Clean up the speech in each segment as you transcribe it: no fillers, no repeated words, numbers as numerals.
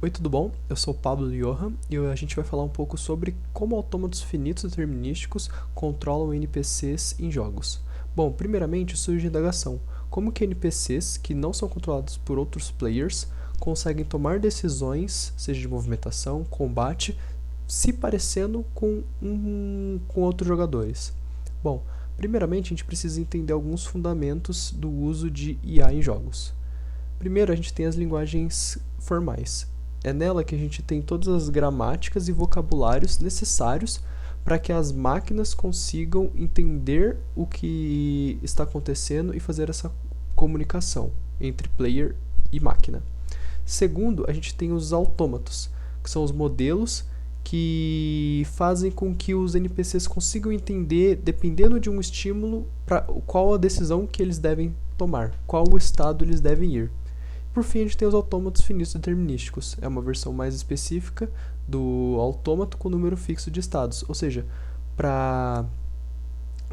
Oi, tudo bom? Eu sou o Pablo Johan e a gente vai falar um pouco sobre como autômatos finitos determinísticos controlam NPCs em jogos. Bom, primeiramente surge a indagação: como que NPCs que não são controlados por outros players conseguem tomar decisões, seja de movimentação, combate, se parecendo com outros jogadores? Bom, primeiramente a gente precisa entender alguns fundamentos do uso de IA em jogos. Primeiro, a gente tem as linguagens formais. É nela que a gente tem todas as gramáticas e vocabulários necessários para que as máquinas consigam entender o que está acontecendo e fazer essa comunicação entre player e máquina. Segundo, a gente tem os autômatos, que são os modelos que fazem com que os NPCs consigam entender, dependendo de um estímulo, qual a decisão que eles devem tomar, qual o estado eles devem ir. Por fim, a gente tem os autômatos finitos determinísticos. É uma versão mais específica do autômato com número fixo de estados. Ou seja, para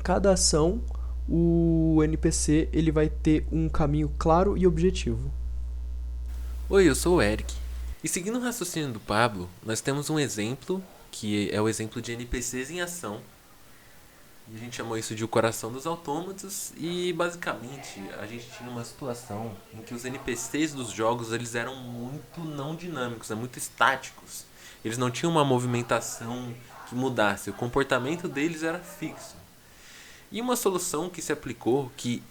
cada ação, o NPC ele vai ter um caminho claro e objetivo. Oi, eu sou o Eric. E seguindo o raciocínio do Pablo, nós temos um exemplo que é o exemplo de NPCs em ação. E a gente chamou isso de o coração dos autômatos e basicamente a gente tinha uma situação em que os NPCs dos jogos eles eram muito não dinâmicos, muito estáticos. Eles não tinham uma movimentação que mudasse, o comportamento deles era fixo. E uma solução que se aplicou, que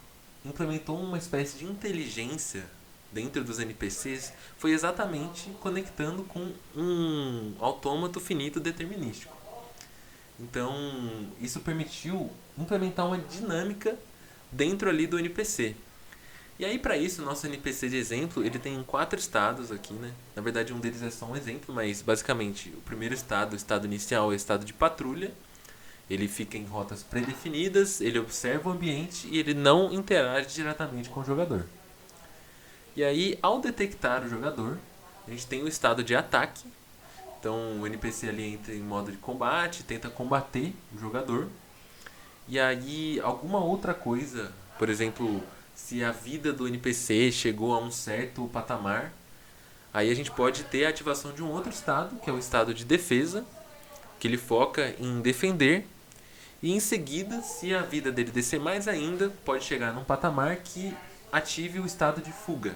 implementou uma espécie de inteligência dentro dos NPCs, foi exatamente conectando com um autômato finito determinístico. Então, isso permitiu implementar uma dinâmica dentro ali do NPC. E aí, para isso, nosso NPC de exemplo, ele tem 4 estados aqui, né? Na verdade, um deles é só um exemplo, mas basicamente, o primeiro estado, o estado inicial, é o estado de patrulha. Ele fica em rotas predefinidas, ele observa o ambiente e ele não interage diretamente com o jogador. E aí, ao detectar o jogador, a gente tem o estado de ataque. Então, o NPC ali entra em modo de combate, tenta combater o jogador. E aí, alguma outra coisa, por exemplo, se a vida do NPC chegou a um certo patamar, aí a gente pode ter a ativação de um outro estado, que é o estado de defesa, que ele foca em defender. E em seguida, se a vida dele descer mais ainda, pode chegar num patamar que ative o estado de fuga,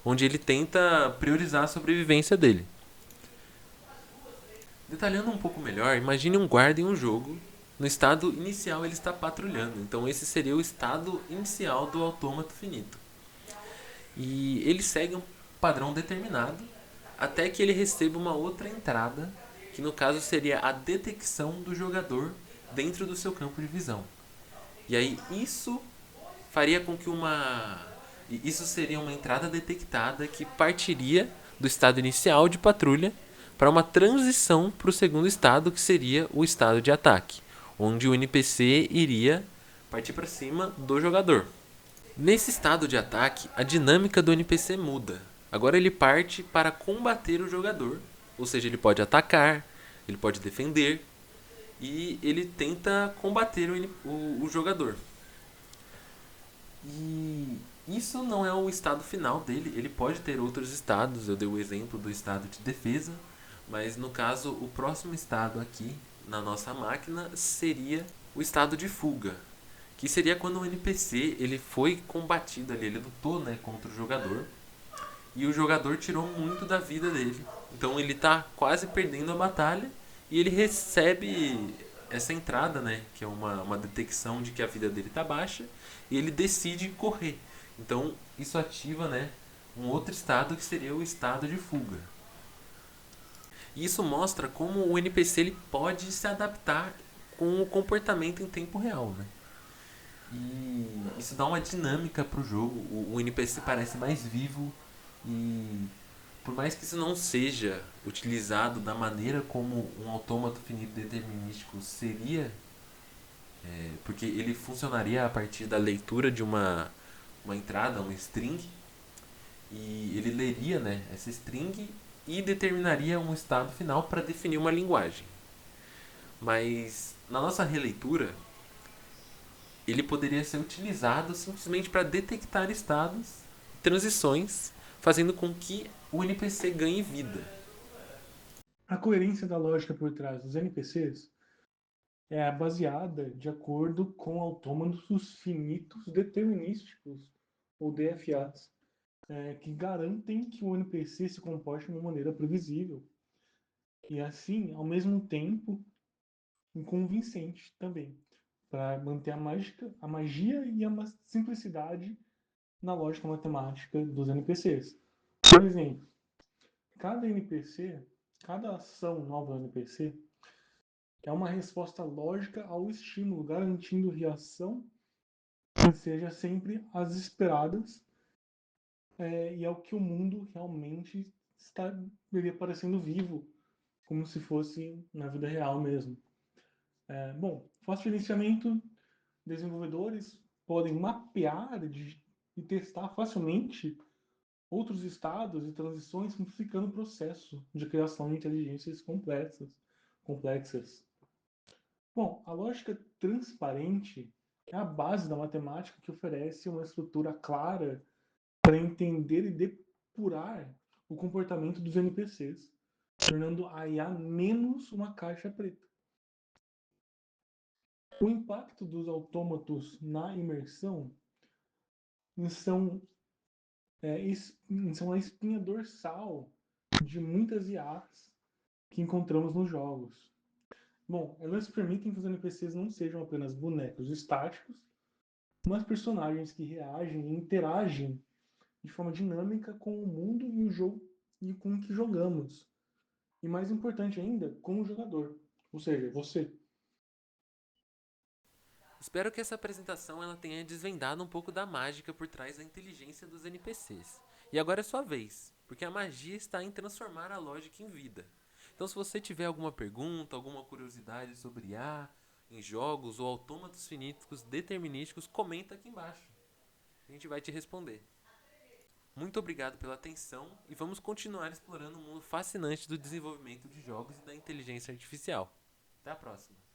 onde ele tenta priorizar a sobrevivência dele. Detalhando um pouco melhor, imagine um guarda em um jogo. No estado inicial ele está patrulhando, então esse seria o estado inicial do autômato finito. E ele segue um padrão determinado até que ele receba uma outra entrada, que no caso seria a detecção do jogador dentro do seu campo de visão. E aí isso faria com que isso seria uma entrada detectada que partiria do estado inicial de patrulha para uma transição para o segundo estado, que seria o estado de ataque, onde o NPC iria partir para cima do jogador. Nesse estado de ataque, a dinâmica do NPC muda. Agora ele parte para combater o jogador, ou seja, ele pode atacar, ele pode defender e ele tenta combater o jogador. E isso não é o estado final dele, ele pode ter outros estados. Eu dei o exemplo do estado de defesa, mas no caso, o próximo estado aqui na nossa máquina seria o estado de fuga, que seria quando o NPC ele foi combatido ali, ele lutou, né, contra o jogador e o jogador tirou muito da vida dele. Então ele está quase perdendo a batalha e ele recebe essa entrada, né, que é uma detecção de que a vida dele está baixa e ele decide correr. Então isso ativa, né, um outro estado que seria o estado de fuga. E isso mostra como o NPC ele pode se adaptar com o comportamento em tempo real, né? E isso dá uma dinâmica pro jogo. O NPC parece mais vivo e por mais que isso não seja utilizado da maneira como um autômato finito determinístico seria, porque ele funcionaria a partir da leitura de uma entrada, uma string, e ele leria, né, essa string e determinaria um estado final para definir uma linguagem. Mas na nossa releitura, ele poderia ser utilizado simplesmente para detectar estados, transições, fazendo com que o NPC ganhe vida. A coerência da lógica por trás dos NPCs é baseada de acordo com autômatos finitos determinísticos, ou DFAs, que garantem que o NPC se comporte de uma maneira previsível e, assim, ao mesmo tempo, convincente também, para manter a magia e a simplicidade na lógica matemática dos NPCs. Por exemplo, cada NPC, cada ação nova do NPC é uma resposta lógica ao estímulo, garantindo reação que seja sempre as esperadas e ao que o mundo realmente está parecendo vivo, como se fosse na vida real mesmo. Bom, fácil gerenciamento, desenvolvedores podem mapear e testar facilmente outros estados e transições, simplificando o processo de criação de inteligências complexas. Bom, a lógica transparente é a base da matemática que oferece uma estrutura clara para entender e depurar o comportamento dos NPCs, tornando a IA menos uma caixa preta. O impacto dos autômatos na imersão são, são a espinha dorsal de muitas IAs que encontramos nos jogos. Bom, elas permitem que os NPCs não sejam apenas bonecos estáticos, mas personagens que reagem e interagem de forma dinâmica com o mundo e o jogo e com o que jogamos. E mais importante ainda, com o jogador, ou seja, você. Espero que essa apresentação ela tenha desvendado um pouco da mágica por trás da inteligência dos NPCs. E agora é sua vez, porque a magia está em transformar a lógica em vida. Então, se você tiver alguma pergunta, alguma curiosidade sobre IA, em jogos ou autômatos finitos determinísticos, comenta aqui embaixo. A gente vai te responder. Muito obrigado pela atenção e vamos continuar explorando o mundo fascinante do desenvolvimento de jogos e da inteligência artificial. Até a próxima!